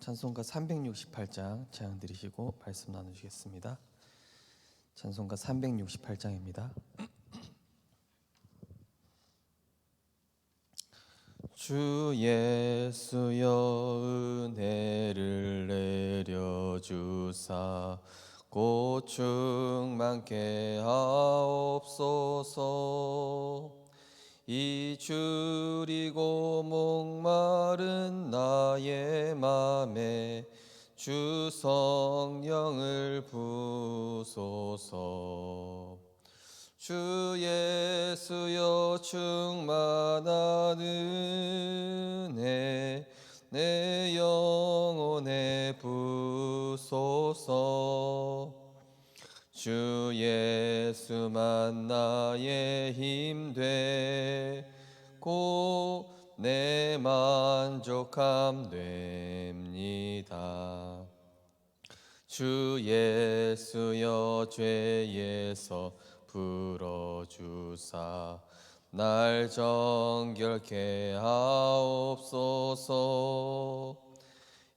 찬송가 368장 찬양 드리시고 말씀 나누시겠습니다. 찬송가 368장입니다. 주 예수여 은혜를 내려주사 곧 충만케 하옵소서. 이 줄이고 목마른 나의 맘에 주 성령을 부소서. 주 예수여 충만한 은혜 내 영혼에 부소서. 주 예수만 나의 힘 되고 내 만족함 됩니다. 주 예수여 죄에서 풀어주사 날 정결케 하옵소서.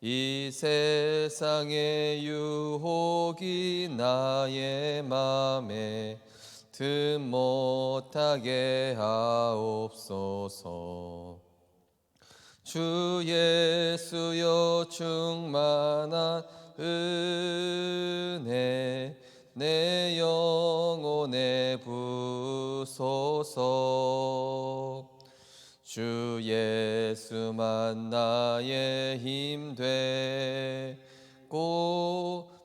이 세상의 유혹이 나의 맘에 틈 못하게 하옵소서. 주 예수여 충만한 은혜 내 영혼에 부소서. 주 예수만 나의 힘 되고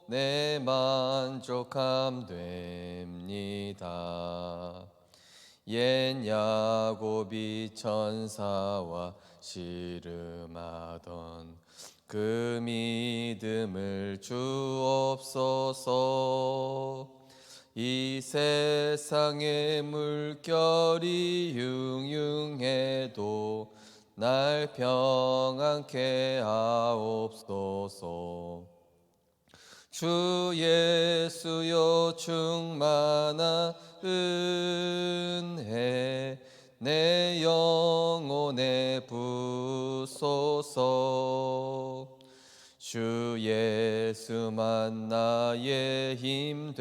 내 만족함 됩니다. 옛 야곱이 천사와 씨름하던 그 믿음을 주옵소서. 이 세상의 물결이 흉흉해도 날 평안케 하옵소서. 주 예수여 충만한 은혜 내 영혼에 부소서. 주 예수만 나의 힘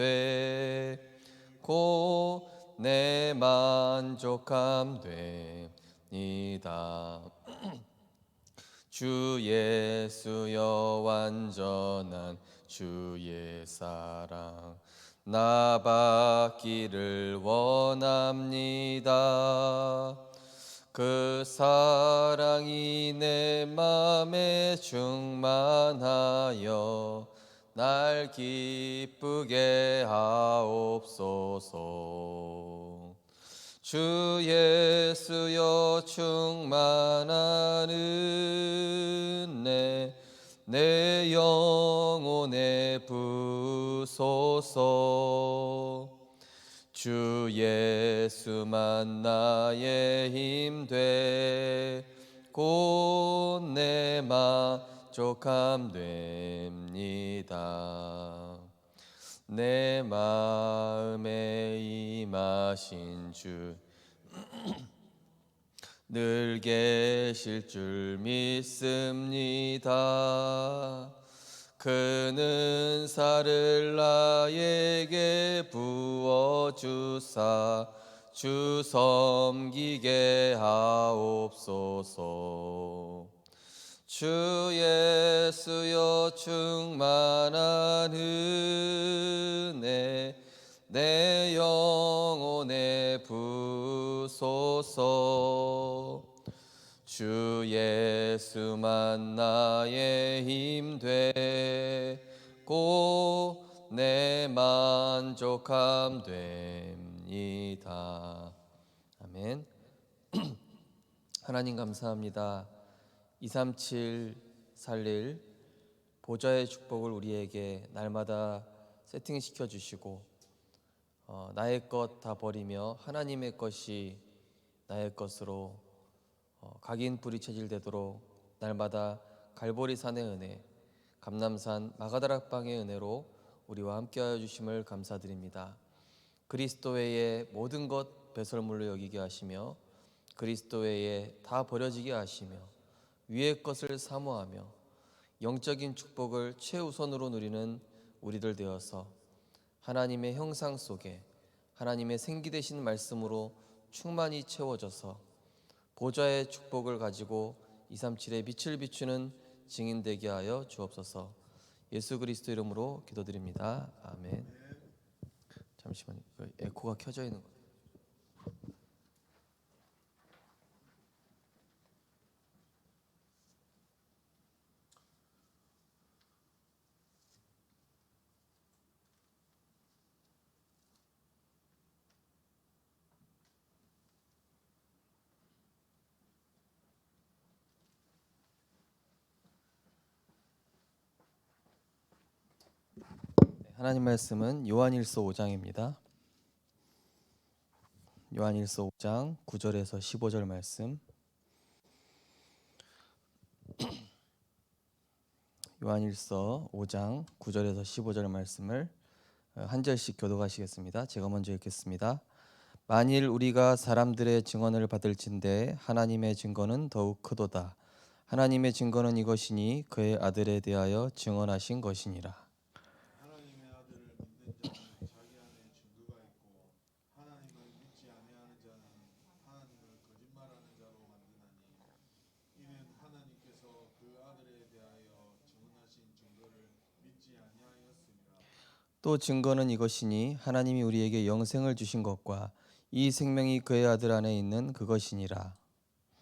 되고 내 만족함 됩니다. 주 예수여 완전한 주의 사랑 나 받기를 원합니다. 그 사랑이 내 맘에 충만하여 날 기쁘게 하옵소서. 주 예수여 충만한 은혜 내 영혼에 부소서. 주 예수만 나의 힘 되고 내 만족함 됩니다. 내 마음에 임하신 주 늘 계실 줄 믿습니다. 그는 은사를 나에게 부어주사 주 섬기게 하옵소서. 주 예수여 충만한 은혜 내 영혼에 부소서. 주 예수만 나의 힘 되고 내 만족함 됩니다. 아멘. 하나님 감사합니다. 237 살릴 보좌의 축복을 우리에게 날마다 세팅시켜 주시고 나의 것 다 버리며 하나님의 것이 나의 것으로 각인 불이 체질되도록 날마다 갈보리산의 은혜, 감람산 마가다락방의 은혜로 우리와 함께하여 주심을 감사드립니다. 그리스도 외에 모든 것 배설물로 여기게 하시며 그리스도 외에 다 버려지게 하시며 위의 것을 사모하며 영적인 축복을 최우선으로 누리는 우리들 되어서 하나님의 형상 속에 하나님의 생기 되신 말씀으로 충만히 채워져서 보좌의 축복을 가지고 237의 빛을 비추는 증인 되게 하여 주옵소서. 예수 그리스도 이름으로 기도드립니다. 아멘. 잠시만요. 에코가 켜져 있는 거. 하나님 말씀은 요한일서 5장입니다. 요한일서 5장 9절에서 15절 말씀. 요한일서 5장 9절에서 15절 말씀을 한 절씩 교독하시겠습니다. 제가 먼저 읽겠습니다. 만일 우리가 사람들의 증언을 받을진대 하나님의 증거는 더욱 크도다. 하나님의 증거는 이것이니 그의 아들에 대하여 증언하신 것이니라. 하나님의 아들을 믿는 자는 자기 안에 증거가 있고 하나님을 믿지 아니하는 자는 하나님을 거짓말하는 자로 만드나니 이는 하나님께서 그 아들에 대하여 증언하신 증거를 믿지 아니하였습니다. 또 증거는 이것이니 하나님이 우리에게 영생을 주신 것과 이 생명이 그의 아들 안에 있는 그것이니라.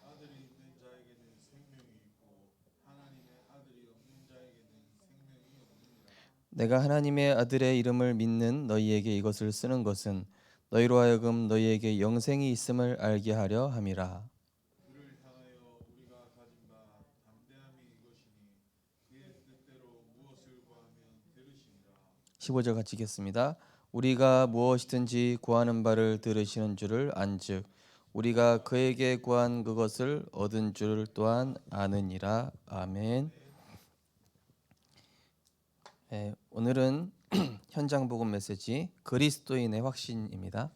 아들이 있는 자에게는 생명이 있고 하나님의 아들이 없는 자에게는 생명이 없느니라. 내가 하나님의 아들의 이름을 믿는 너희에게 이것을 쓰는 것은 너희로 하여금 너희에게 영생이 있음을 알게 하려 함이라. 그를 향하여 우리가 가진 바 담대함이 이것이니 그의 뜻대로 무엇을 구하면 들으시니라. 15절 같이 읽겠습니다. 우리가 무엇이든지 구하는 바를 들으시는 줄을 안즉 우리가 그에게 구한 그것을 얻은 줄 또한 아느니라. 아멘. 오늘은 현장 복음 메시지 그리스도인의 확신입니다.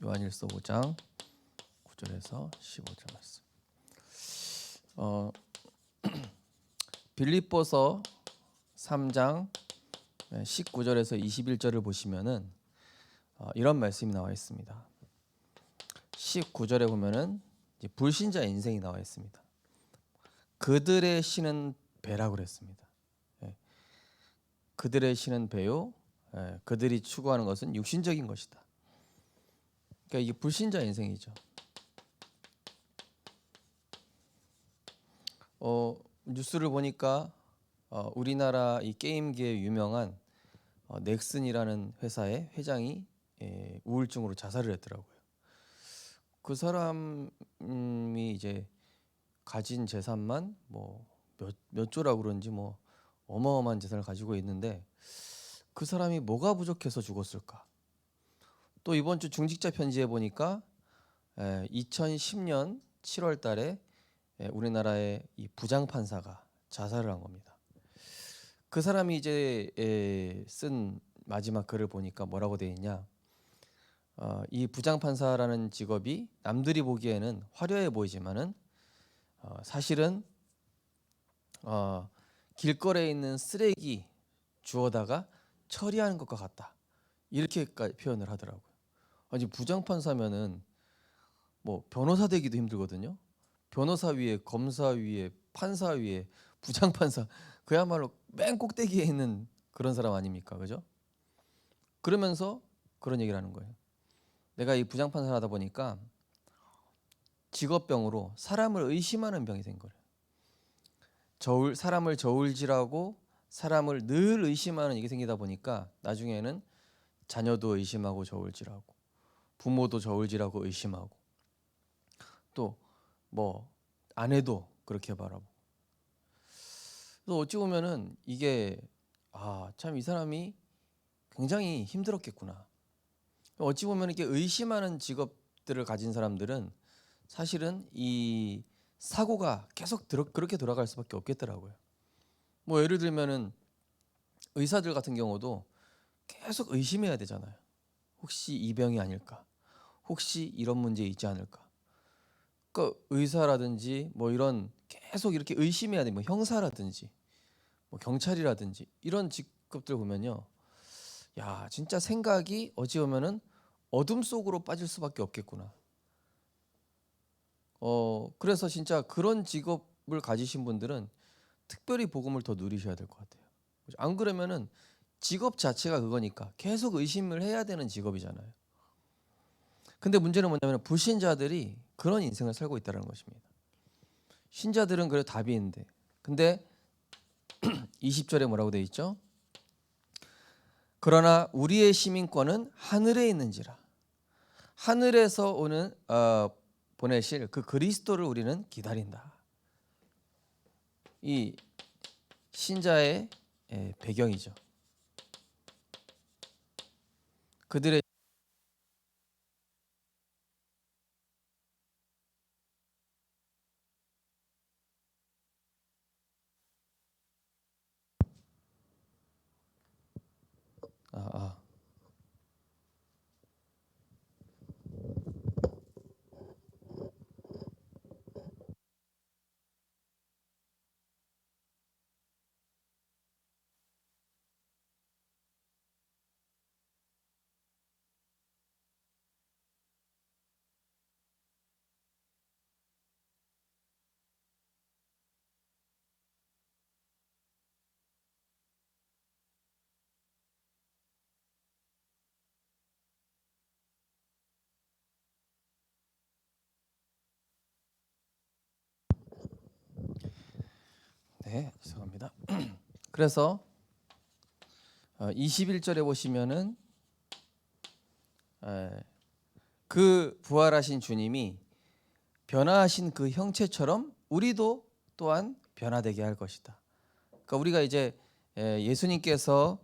요한일서 5장 9절에서 15절 말씀. 빌립보서 3장 19절에서 21절을 보시면은 이런 말씀이 나와 있습니다. 19절에 보면은 이제 불신자 인생이 나와 있습니다. 그들의 신은 배라고 그랬습니다. 그들의 신은 배요. 그들이 추구하는 것은 육신적인 것이다. 그러니까 이게 불신자 인생이죠. 뉴스를 보니까 우리나라 이 게임계에 유명한 넥슨이라는 회사의 회장이 우울증으로 자살을 했더라고요. 그 사람이 이제 가진 재산만 뭐 몇 조라고 그런지 뭐 어마어마한 재산을 가지고 있는데 그 사람이 뭐가 부족해서 죽었을까? 또 이번 주 중직자 편지에 보니까 2010년 7월 달에 우리나라의 이 부장 판사가 자살을 한 겁니다. 그 사람이 이제 쓴 마지막 글을 보니까 뭐라고 돼 있냐? 이 부장 판사라는 직업이 남들이 보기에는 화려해 보이지만은 사실은 길거리에 있는 쓰레기 주워다가 처리하는 것과 같다. 이렇게까지 표현을 하더라고요. 아니 부장 판사면은 뭐 변호사 되기도 힘들거든요. 변호사 위에 검사 위에 판사 위에 부장 판사 그야말로 맨 꼭대기에 있는 그런 사람 아닙니까, 그죠? 그러면서 그런 얘기를 하는 거예요. 내가 이 부장 판사를 하다 보니까 직업병으로 사람을 의심하는 병이 된 거예요. 사람을 저울질하고 사람을 늘 의심하는 이게 생기다 보니까 나중에는 자녀도 의심하고 저울질하고 부모도 저울질하고 의심하고 또 뭐 아내도 그렇게 바라보고. 그래서 어찌 보면은 이게 참 이 사람이 굉장히 힘들었겠구나. 어찌 보면 이렇게 의심하는 직업들을 가진 사람들은 사실은 이 사고가 계속 그렇게 돌아갈 수밖에 없겠더라고요. 뭐 예를 들면은 의사들 같은 경우도 계속 의심해야 되잖아요. 혹시 이 병이 아닐까? 혹시 이런 문제 있지 않을까? 그러니까 의사라든지 뭐 이런 계속 이렇게 의심해야 돼. 뭐 형사라든지 뭐 경찰이라든지 이런 직급들 보면요. 야, 진짜 생각이 어찌 보면은 어둠 속으로 빠질 수밖에 없겠구나. 그래서 진짜 그런 직업을 가지신 분들은 특별히 복음을 더 누리셔야 될 것 같아요. 안 그러면은 직업 자체가 그거니까 계속 의심을 해야 되는 직업이잖아요. 근데 문제는 뭐냐면 불신자들이 그런 인생을 살고 있다는 것입니다. 신자들은 그래 답이 있는데, 근데 20절에 뭐라고 돼 있죠? 그러나 우리의 시민권은 하늘에 있는지라. 하늘에서 오는 보내실 그 그리스도를 우리는 기다린다. 이 신자의 배경이죠. 그들의 아, 아. 네, 죄송합니다. 그래서 21절에 보시면은 그 부활하신 주님이 변화하신 그 형체처럼 우리도 또한 변화되게 할 것이다. 그러니까 우리가 이제 예수님께서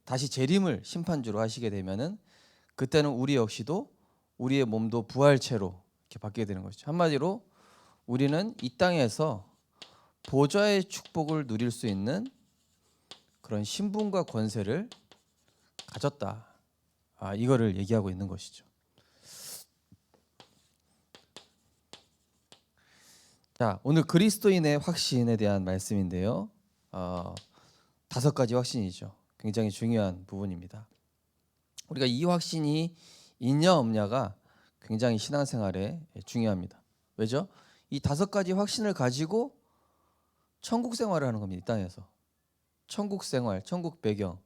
다시 재림을 심판주로 하시게 되면은 그때는 우리 역시도 우리의 몸도 부활체로 이렇게 받게 되는 것이죠. 한마디로 우리는 이 땅에서 보좌의 축복을 누릴 수 있는 그런 신분과 권세를 가졌다. 이거를 얘기하고 있는 것이죠. 자, 오늘 그리스도인의 확신에 대한 말씀인데요. 5가지 확신이죠. 굉장히 중요한 부분입니다. 우리가 이 확신이 있냐 없냐가 굉장히 신앙생활에 중요합니다. 왜죠? 이 5가지 확신을 가지고 천국 생활을 하는 겁니다. 이 땅에서. 천국 생활, 천국 배경.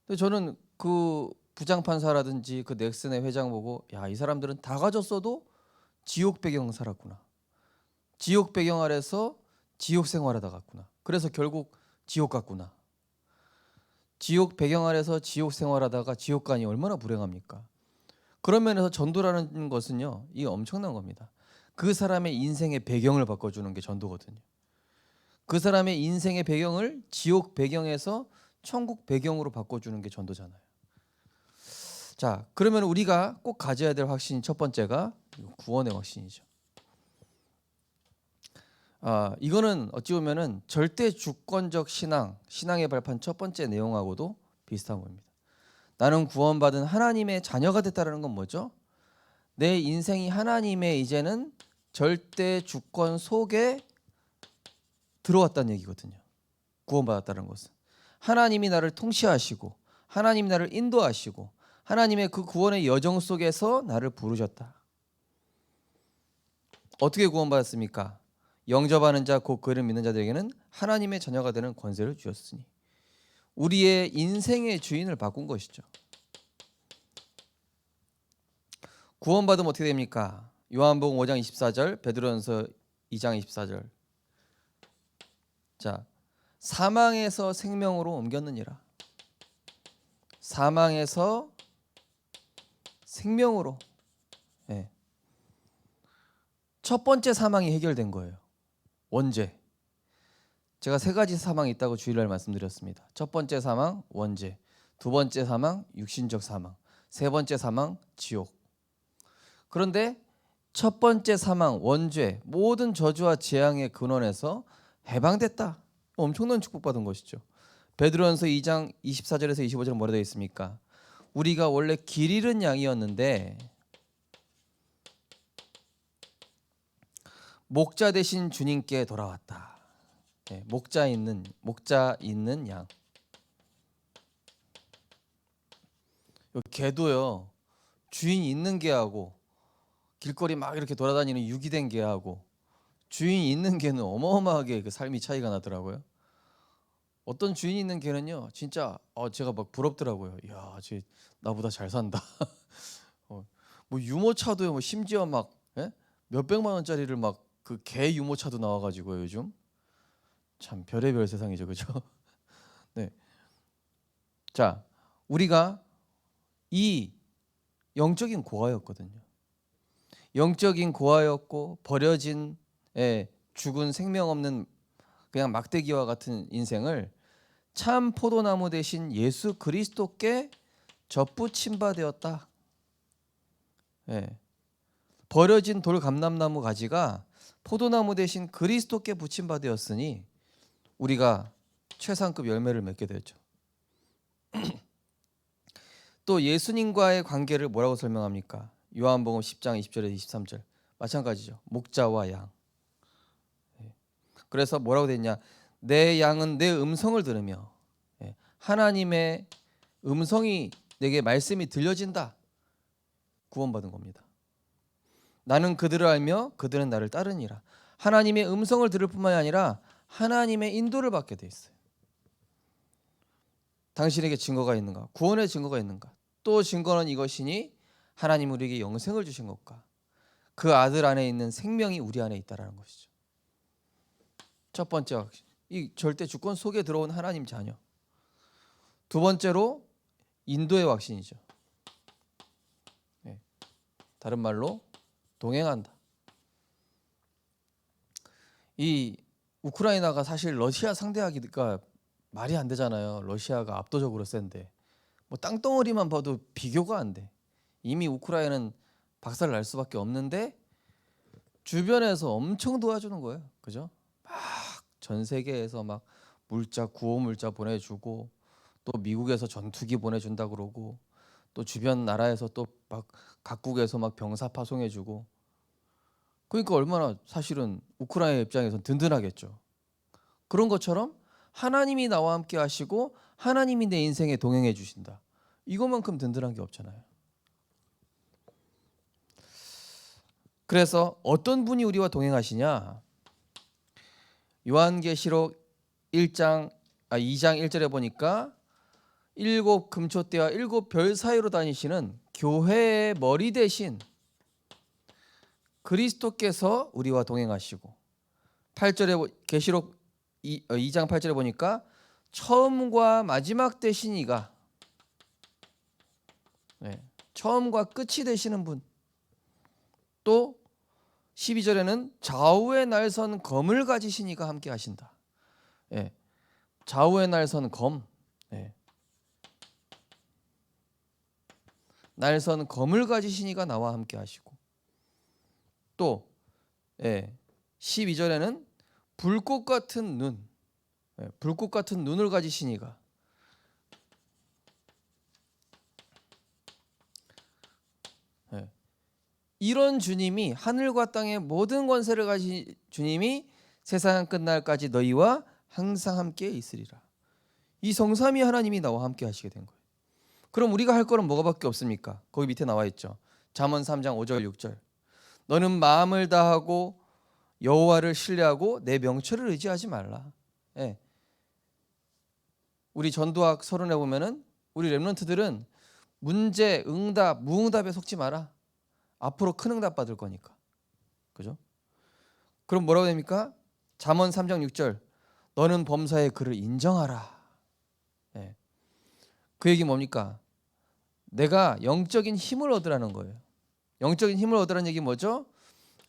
근데 저는 그 부장판사라든지 그 넥슨의 회장 보고 야, 이 사람들은 다 가졌어도 지옥 배경 살았구나. 지옥 배경 아래서 지옥 생활하다 갔구나. 그래서 결국 지옥 갔구나. 지옥 배경 아래서 지옥 생활하다가 지옥 가니 얼마나 불행합니까? 그런 면에서 전도라는 것은요, 이게 엄청난 겁니다. 그 사람의 인생의 배경을 바꿔주는 게 전도거든요. 그 사람의 인생의 배경을 지옥 배경에서 천국 배경으로 바꿔주는 게 전도잖아요. 자, 그러면 우리가 꼭 가져야 될 확신 첫 번째가 구원의 확신이죠. 이거는 어찌 보면은 절대 주권적 신앙의 발판 첫 번째 내용하고도 비슷한 겁니다. 나는 구원받은 하나님의 자녀가 됐다는 건 뭐죠? 내 인생이 하나님의 이제는 절대 주권 속에 들어왔다는 얘기거든요. 구원받았다는 것은 하나님이 나를 통치하시고 하나님이 나를 인도하시고 하나님의 그 구원의 여정 속에서 나를 부르셨다. 어떻게 구원받았습니까? 영접하는 자 곧 그를 믿는 자들에게는 하나님의 자녀가 되는 권세를 주셨으니 우리의 인생의 주인을 바꾼 것이죠. 구원받으면 어떻게 됩니까? 요한복음 5장 24절, 베드로전서 2장 24절. 자, 사망에서 생명으로 옮겼느니라. 사망에서 생명으로. 네. 첫 번째 사망이 해결된 거예요. 원죄. 제가 3가지 사망이 있다고 주일날 말씀드렸습니다. 첫 번째 사망 원죄, 두 번째 사망 육신적 사망, 세 번째 사망 지옥. 그런데 첫 번째 사망 원죄, 모든 저주와 재앙의 근원에서 해방됐다. 엄청난 축복받은 것이죠. 베드로전서 2장 24절에서 25절에 뭐라 되어 있습니까? 우리가 원래 길 잃은 양이었는데 목자 되신 주님께 돌아왔다. 네, 목자 있는 양. 개도요. 주인 있는 개하고 길거리 막 이렇게 돌아다니는 유기된 개하고 주인 있는 개는 어마어마하게 그 삶이 차이가 나더라고요. 어떤 주인 있는 개는요, 진짜 제가 막 부럽더라고요. 야, 쟤 나보다 잘 산다. 뭐 유모차도요, 뭐 심지어 막 몇백만 원짜리를 막 그 개 유모차도 나와가지고요, 요즘 참 별의별 세상이죠, 그죠? 네, 자, 우리가 이 영적인 고아였거든요. 영적인 고아였고 버려진 죽은 생명 없는 그냥 막대기와 같은 인생을 참 포도나무 대신 예수 그리스도께 접붙임 바 되었다. 버려진 돌 감람나무 가지가 포도나무 대신 그리스도께 붙임 바 되었으니 우리가 최상급 열매를 맺게 되었죠. 또 예수님과의 관계를 뭐라고 설명합니까? 요한복음 10장 20절에서 23절 마찬가지죠. 목자와 양. 그래서 뭐라고 됐냐? 내 양은 내 음성을 들으며 하나님의 음성이 내게 말씀이 들려진다. 구원받은 겁니다. 나는 그들을 알며 그들은 나를 따르니라. 하나님의 음성을 들을 뿐만이 아니라 하나님의 인도를 받게 돼 있어요. 당신에게 증거가 있는가? 구원의 증거가 있는가? 또 증거는 이것이니 하나님 우리에게 영생을 주신 것과 그 아들 안에 있는 생명이 우리 안에 있다라는 것이죠. 첫 번째 확신, 이 절대 주권 속에 들어온 하나님 자녀. 두 번째로 인도의 확신이죠. 다른 말로 동행한다. 이 우크라이나가 사실 러시아 상대하기가 말이 안 되잖아요. 러시아가 압도적으로 센데 뭐 땅덩어리만 봐도 비교가 안 돼. 이미 우크라이나는 박살을 날 수밖에 없는데 주변에서 엄청 도와주는 거예요. 그죠? 막 전 세계에서 막 구호 물자 보내주고 또 미국에서 전투기 보내준다 그러고 또 주변 나라에서 또 막 각국에서 막 병사 파송해주고 그러니까 얼마나 사실은 우크라이나 입장에선 든든하겠죠. 그런 것처럼 하나님이 나와 함께 하시고 하나님이 내 인생에 동행해 주신다. 이것만큼 든든한 게 없잖아요. 그래서 어떤 분이 우리와 동행하시냐? 요한계시록 2장 1절에 보니까 7 금초대와 7 별 사이로 다니시는 교회의 머리 대신 그리스도께서 우리와 동행하시고 8절에 계시록 2장 8절에 보니까 처음과 마지막 되신 이가 처음과 끝이 되시는 분. 또 12절에는 좌우의 날선 검을 가지신 이가 함께 하신다. 좌우의 날선 검. 날선 검을 가지신 이가 나와 함께 하시고 또 12절에는 불꽃 같은 눈. 불꽃 같은 눈을 가지신 이가 이런 주님이 하늘과 땅의 모든 권세를 가진 주님이 세상 끝날까지 너희와 항상 함께 있으리라. 이 성삼위 하나님이 나와 함께 하시게 된 거예요. 그럼 우리가 할 거는 뭐가밖에 없습니까? 거기 밑에 나와 있죠. 잠언 3장 5절 6절. 너는 마음을 다하고 여호와를 신뢰하고 내 명철을 의지하지 말라. 우리 전도학 서론에 보면은 우리 렘넌트들은 문제, 응답, 무응답에 속지 마라. 앞으로 큰 응답 받을 거니까. 그죠? 그럼 뭐라고 됩니까? 잠언 3장 6절. 너는 범사의 그를 인정하라. 그 얘기 뭡니까? 내가 영적인 힘을 얻으라는 거예요. 영적인 힘을 얻으라는 얘기 뭐죠?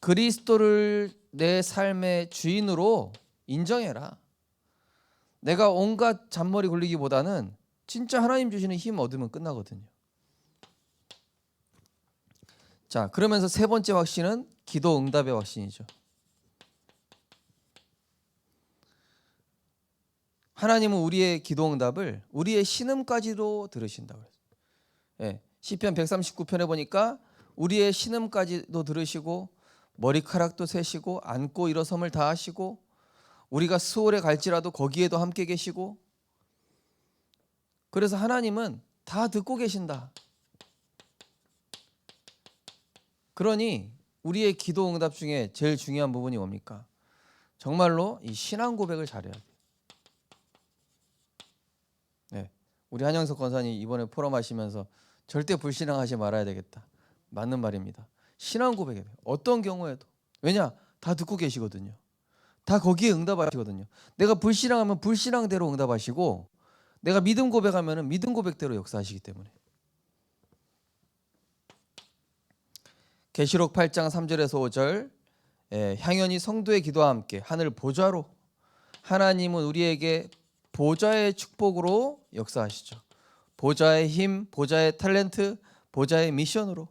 그리스도를 내 삶의 주인으로 인정해라. 내가 온갖 잔머리 굴리기보다는 진짜 하나님 주시는 힘 얻으면 끝나거든요. 자, 그러면서 세 번째 확신은 기도 응답의 확신이죠. 하나님은 우리의 기도 응답을 우리의 신음까지도 들으신다고 그랬어요. 예, 시편 139편에 보니까 우리의 신음까지도 들으시고 머리카락도 세시고 앉고 일어섬을 다 하시고 우리가 스올에 갈지라도 거기에도 함께 계시고, 그래서 하나님은 다 듣고 계신다. 그러니 우리의 기도 응답 중에 제일 중요한 부분이 뭡니까? 정말로 이 신앙 고백을 잘해야 돼요. 네, 우리 한영석 권사님 이번에 포럼 하시면서 절대 불신앙하지 말아야 되겠다. 맞는 말입니다. 신앙 고백에 어떤 경우에도, 왜냐? 다 듣고 계시거든요. 다 거기에 응답하시거든요. 내가 불신앙하면 불신앙대로 응답하시고, 내가 믿음 고백하면 믿음 고백대로 역사하시기 때문에. 계시록 8장 3절에서 5절, 향연이 성도의 기도와 함께 하늘 보좌로, 하나님은 우리에게 보좌의 축복으로 역사하시죠. 보좌의 힘, 보좌의 탤런트, 보좌의 미션으로.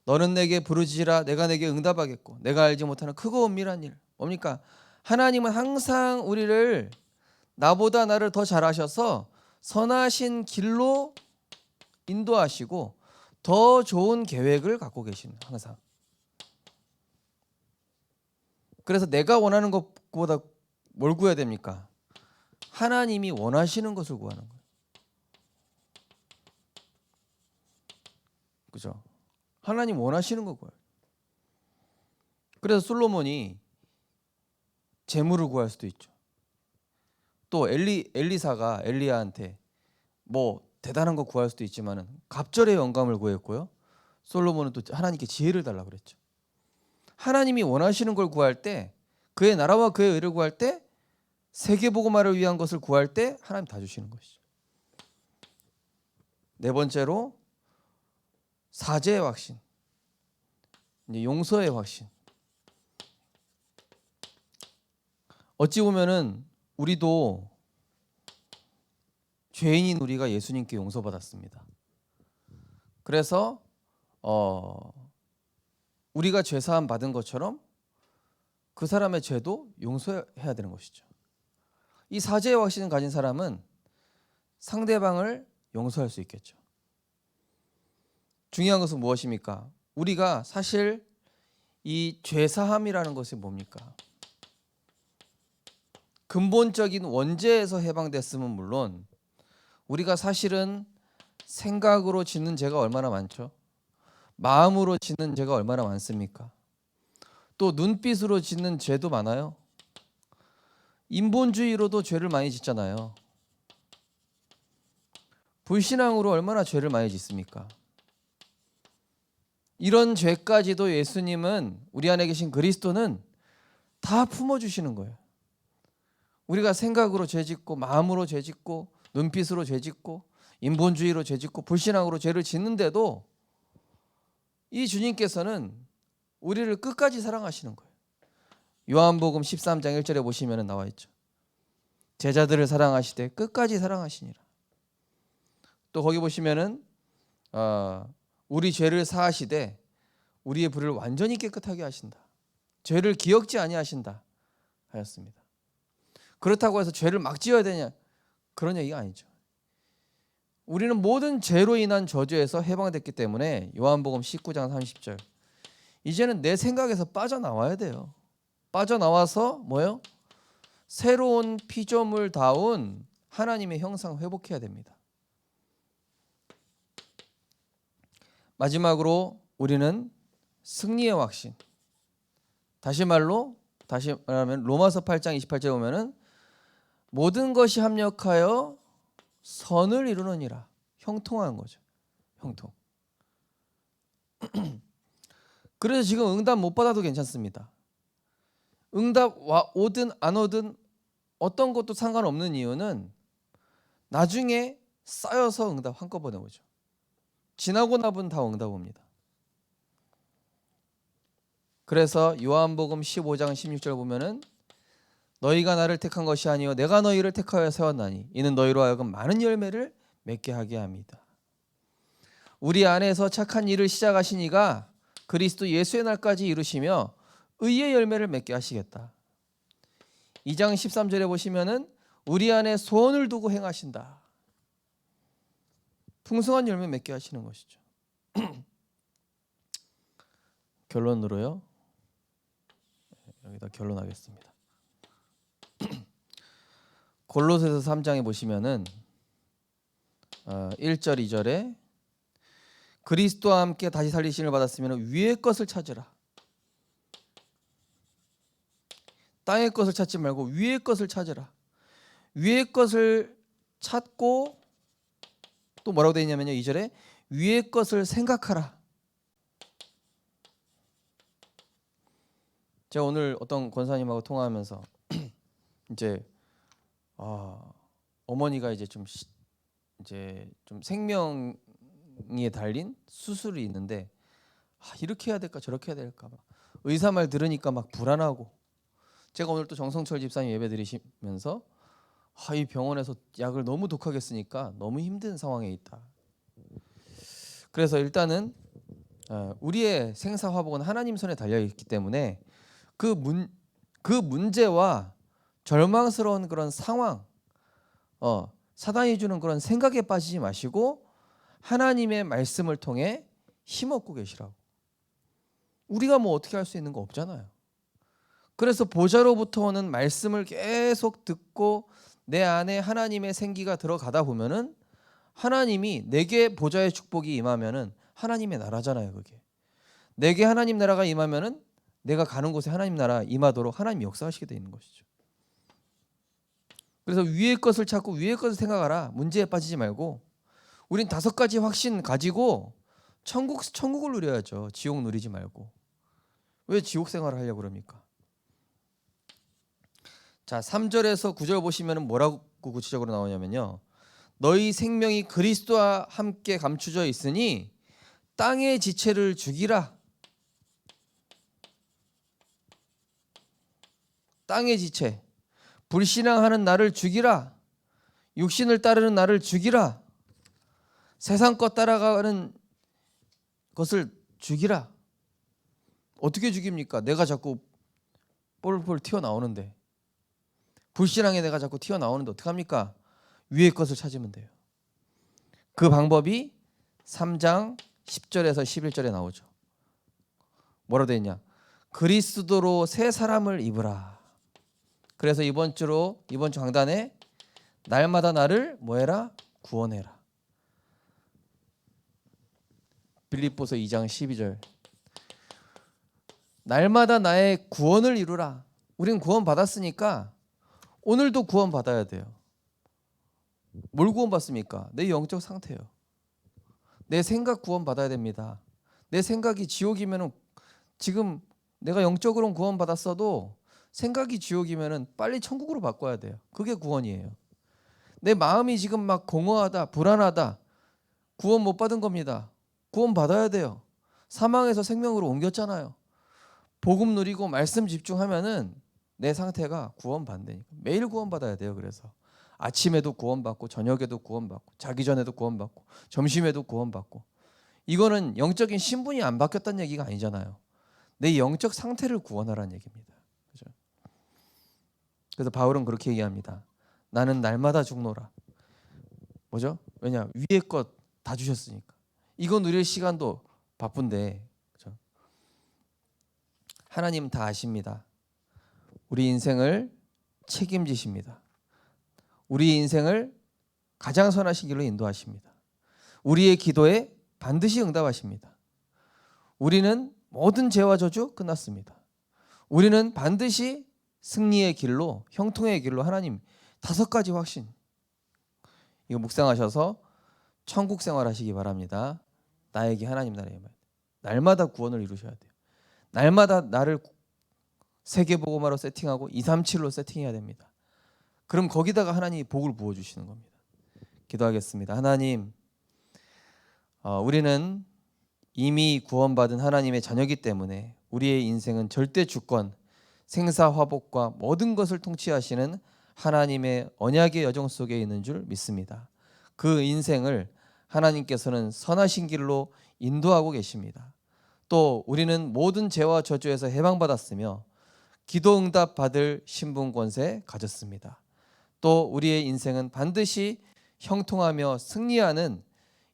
너는 내게 부르짖으라 내가 내게 응답하겠고 내가 알지 못하는 크고 은밀한 일. 뭡니까? 하나님은 항상 우리를 나보다 나를 더 잘하셔서 선하신 길로 인도하시고 더 좋은 계획을 갖고 계십니다. 항상. 그래서 내가 원하는 것보다 뭘 구해야 됩니까? 하나님이 원하시는 것을 구하는 거예요. 그죠? 하나님 원하시는 거 구해요. 그래서 솔로몬이 재물을 구할 수도 있죠. 또 엘리사가 엘리야한테 뭐 대단한 거 구할 수도 있지만은 갑절의 영감을 구했고요. 솔로몬은 또 하나님께 지혜를 달라고 그랬죠. 하나님이 원하시는 걸 구할 때, 그의 나라와 그의 의를 구할 때, 세계 복음화를 위한 것을 구할 때 하나님 다 주시는 것이죠. 네 번째로 사죄의 확신, 이제 용서의 확신. 어찌 보면은 우리도 죄인인 우리가 예수님께 용서받았습니다. 그래서 우리가 죄사함 받은 것처럼 그 사람의 죄도 용서해야 되는 것이죠. 이 사죄의 확신을 가진 사람은 상대방을 용서할 수 있겠죠. 중요한 것은 무엇입니까? 우리가 사실 이 죄사함이라는 것이 뭡니까? 근본적인 원죄에서 해방됐으면 물론 우리가 사실은 생각으로 짓는 죄가 얼마나 많죠? 마음으로 짓는 죄가 얼마나 많습니까? 또 눈빛으로 짓는 죄도 많아요. 인본주의로도 죄를 많이 짓잖아요. 불신앙으로 얼마나 죄를 많이 짓습니까? 이런 죄까지도 예수님은, 우리 안에 계신 그리스도는 다 품어주시는 거예요. 우리가 생각으로 죄짓고 마음으로 죄짓고 눈빛으로 죄짓고 인본주의로 죄짓고 불신앙으로 죄를 짓는데도 이 주님께서는 우리를 끝까지 사랑하시는 거예요. 요한복음 13장 1절에 보시면 나와 있죠. 제자들을 사랑하시되 끝까지 사랑하시니라. 또 거기 보시면은 우리 죄를 사하시되 우리의 불을 완전히 깨끗하게 하신다. 죄를 기억지 아니하신다 하였습니다. 그렇다고 해서 죄를 막 지어야 되냐? 그런 얘기가 아니죠. 우리는 모든 죄로 인한 저주에서 해방됐기 때문에 요한복음 19장 30절, 이제는 내 생각에서 빠져나와야 돼요. 빠져나와서 뭐요? 새로운 피조물다운 하나님의 형상 회복해야 됩니다. 마지막으로 우리는 승리의 확신. 다시 말하면 로마서 8장 28절에 보면은 모든 것이 합력하여 선을 이루느니라. 형통한 거죠. 형통. 그래서 지금 응답 못 받아도 괜찮습니다. 응답 오든 안 오든 어떤 것도 상관없는 이유는 나중에 쌓여서 응답 한꺼번에 오죠. 지나고 나면 다 응답 옵니다. 그래서 요한복음 15장 16절 보면은 너희가 나를 택한 것이 아니요 내가 너희를 택하여 세웠나니 이는 너희로 하여금 많은 열매를 맺게 하게 합니다. 우리 안에서 착한 일을 시작하신 이가 그리스도 예수의 날까지 이루시며 의의 열매를 맺게 하시겠다. 2장 13절에 보시면은 우리 안에 소원을 두고 행하신다. 풍성한 열매 맺게 하시는 것이죠. 결론으로요. 여기다 결론하겠습니다. 골로새서 3장에 보시면은 1절 2절에 그리스도와 함께 다시 살리심을 받았으면 위의 것을 찾으라. 땅의 것을 찾지 말고 위의 것을 찾으라. 위의 것을 찾고 또 뭐라고 되어 있냐면요. 2절에 위의 것을 생각하라. 제가 오늘 어떤 권사님하고 통화하면서 이제 어머니가 이제 좀 생명에 달린 수술이 있는데 이렇게 해야 될까 저렇게 해야 될까 막 의사 말 들으니까 막 불안하고, 제가 오늘 또 정성철 집사님 예배 드리시면서 이 병원에서 약을 너무 독하게 쓰니까 너무 힘든 상황에 있다. 그래서 일단은 우리의 생사 화복은 하나님 손에 달려 있기 때문에 그 문제와 절망스러운 그런 상황, 사단이 주는 그런 생각에 빠지지 마시고 하나님의 말씀을 통해 힘 얻고 계시라고. 우리가 뭐 어떻게 할 수 있는 거 없잖아요. 그래서 보좌로부터 오는 말씀을 계속 듣고 내 안에 하나님의 생기가 들어가다 보면은 하나님이 내게 보좌의 축복이 임하면은 하나님의 나라잖아요. 그게 내게 하나님 나라가 임하면은 내가 가는 곳에 하나님 나라 임하도록 하나님이 역사하시게 되는 것이죠. 그래서 위의 것을 찾고 위의 것을 생각하라. 문제에 빠지지 말고 우린 5가지 확신 가지고 천국을 누려야죠. 지옥 누리지 말고. 왜 지옥 생활을 하려고 그럽니까? 자, 3절에서 9절 보시면 뭐라고 구체적으로 나오냐면요. 너희 생명이 그리스도와 함께 감추져 있으니 땅의 지체를 죽이라. 땅의 지체, 불신앙하는 나를 죽이라. 육신을 따르는 나를 죽이라. 세상 것 따라가는 것을 죽이라. 어떻게 죽입니까? 내가 자꾸 뻘뻘 튀어나오는데, 불신앙에 내가 자꾸 튀어나오는데 어떡합니까? 위의 것을 찾으면 돼요. 그 방법이 3장 10절에서 11절에 나오죠. 뭐라고 되어 있냐? 그리스도로 새 사람을 입으라. 그래서 이번 주 강단에 날마다 나를 뭐해라? 구원해라. 빌립보서 2장 12절. 날마다 나의 구원을 이루라. 우린 구원 받았으니까 오늘도 구원 받아야 돼요. 뭘 구원 받습니까? 내 영적 상태요. 내 생각 구원 받아야 됩니다. 내 생각이 지옥이면은, 지금 내가 영적으로는 구원 받았어도 생각이 지옥이면은 빨리 천국으로 바꿔야 돼요. 그게 구원이에요. 내 마음이 지금 막 공허하다, 불안하다, 구원 못 받은 겁니다. 구원 받아야 돼요. 사망에서 생명으로 옮겼잖아요. 복음 누리고 말씀 집중하면은 내 상태가 구원받는다니까. 매일 구원받아야 돼요. 그래서 아침에도 구원받고 저녁에도 구원받고 자기 전에도 구원받고 점심에도 구원받고. 이거는 영적인 신분이 안 바뀌었다는 얘기가 아니잖아요. 내 영적 상태를 구원하라는 얘기입니다. 그죠? 그래서 바울은 그렇게 얘기합니다. 나는 날마다 죽노라. 뭐죠? 왜냐? 위의 것 다 주셨으니까. 이거 누릴 시간도 바쁜데, 그죠? 하나님 다 아십니다. 우리 인생을 책임지십니다. 우리 인생을 가장 선하신 길로 인도하십니다. 우리의 기도에 반드시 응답하십니다. 우리는 모든 죄와 저주 끝났습니다. 우리는 반드시 승리의 길로, 형통의 길로 하나님 5가지 확신. 이거 묵상하셔서 천국 생활하시기 바랍니다. 나에게 하나님 나라에 날마다 구원을 이루셔야 돼요. 날마다 나를 세계복음화로 세팅하고 237로 세팅해야 됩니다. 그럼 거기다가 하나님이 복을 부어주시는 겁니다. 기도하겠습니다. 하나님, 우리는 이미 구원받은 하나님의 자녀이기 때문에 우리의 인생은 절대 주권, 생사화복과 모든 것을 통치하시는 하나님의 언약의 여정 속에 있는 줄 믿습니다. 그 인생을 하나님께서는 선하신 길로 인도하고 계십니다. 또 우리는 모든 죄와 저주에서 해방받았으며 기도 응답 받을 신분 권세 가졌습니다. 또 우리의 인생은 반드시 형통하며 승리하는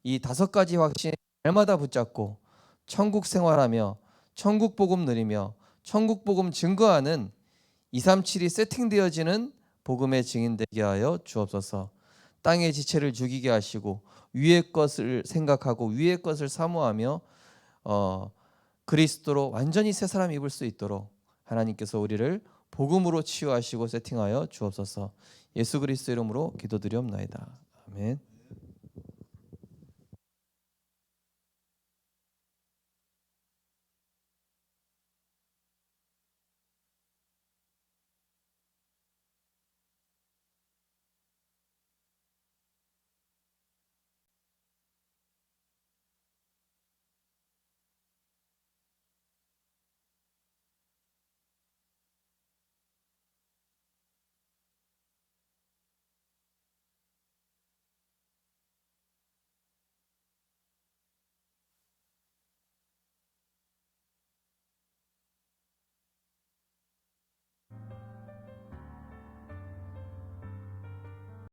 이 5가지 확신 날마다 붙잡고 천국 생활하며 천국 복음 누리며 천국 복음 증거하는 237이 세팅되어지는 복음의 증인 되게 하여 주옵소서. 땅의 지체를 죽이게 하시고 위의 것을 생각하고 위의 것을 사모하며 그리스도로 완전히 새 사람 입을 수 있도록 하나님께서 우리를 복음으로 치유하시고 세팅하여 주옵소서. 예수 그리스도 이름으로 기도드리옵나이다. 아멘.